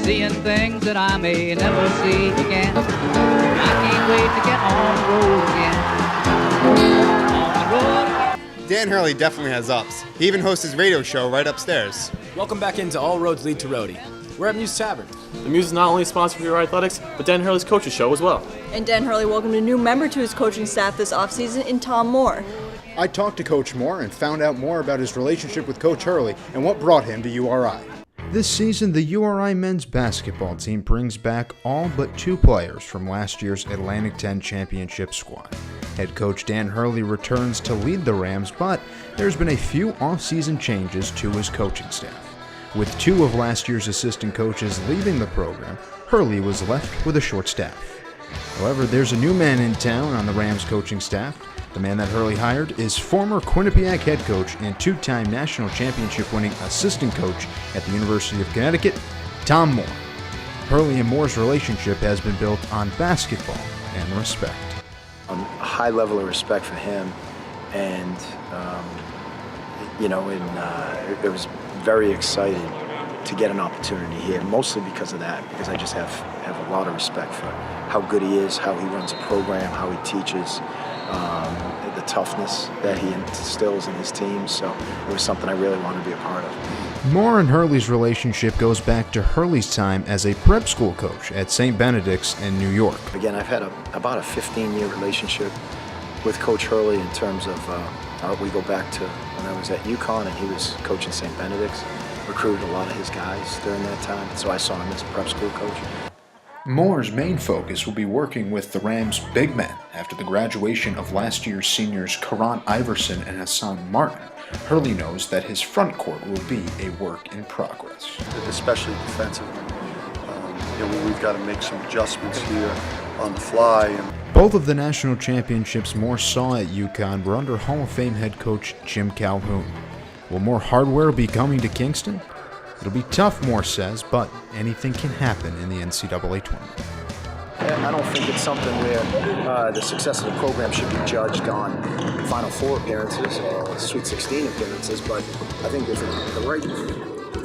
seeing things that I may never see again. I can't wait to get on the road again. On the road again. Dan Hurley definitely has ups. He even hosts his radio show right upstairs. Welcome back into All Roads Lead to Rhodey. We're at Muse Tavern. The Muse is not only a sponsor for your athletics, but Dan Hurley's coach's show as well. And Dan Hurley welcomed a new member to his coaching staff this offseason in Tom Moore. I talked to Coach Moore and found out more about his relationship with Coach Hurley and what brought him to URI. This season, the URI men's basketball team brings back all but 2 players from last year's Atlantic 10 championship squad. Head coach Dan Hurley returns to lead the Rams, but there's been a few off-season changes to his coaching staff. With 2 of last year's assistant coaches leaving the program, Hurley was left with a short staff. However, there's a new man in town on the Rams coaching staff. The man that Hurley hired is former Quinnipiac head coach and 2-time national championship-winning assistant coach at the University of Connecticut, Tom Moore. Hurley and Moore's relationship has been built on basketball and respect. A high level of respect for him, and it was very excited to get an opportunity here, mostly because of that, because I just have a lot of respect for how good he is, how he runs a program, how he teaches, the toughness that he instills in his team. So it was something I really wanted to be a part of. Moore and Hurley's relationship goes back to Hurley's time as a prep school coach at St. Benedict's in New York. Again, I've had about a 15-year relationship with Coach Hurley in terms of we go back to when I was at UConn and he was coaching St. Benedict's. Recruited a lot of his guys during that time, so I saw him as a prep school coach. Moore's main focus will be working with the Rams' big men after the graduation of last year's seniors Karan Iverson and Hassan Martin. Hurley knows that his front court will be a work in progress. Especially defensively. We've got to make some adjustments here on the fly. Both of the national championships Moore saw at UConn were under Hall of Fame head coach Jim Calhoun. Will more hardware be coming to Kingston? It'll be tough, Moore says, but anything can happen in the NCAA tournament. I don't think it's something where the success of the program should be judged on Final Four appearances or Sweet 16 appearances, but I think if the right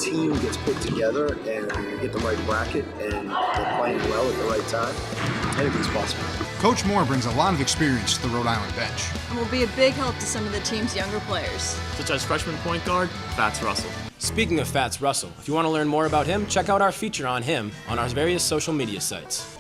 team gets put together and you get the right bracket and they're playing well at the right time, anything's possible. Coach Moore brings a lot of experience to the Rhode Island bench. And will be a big help to some of the team's younger players. Such as freshman point guard, Fats Russell. Speaking of Fats Russell, if you want to learn more about him, check out our feature on him on our various social media sites.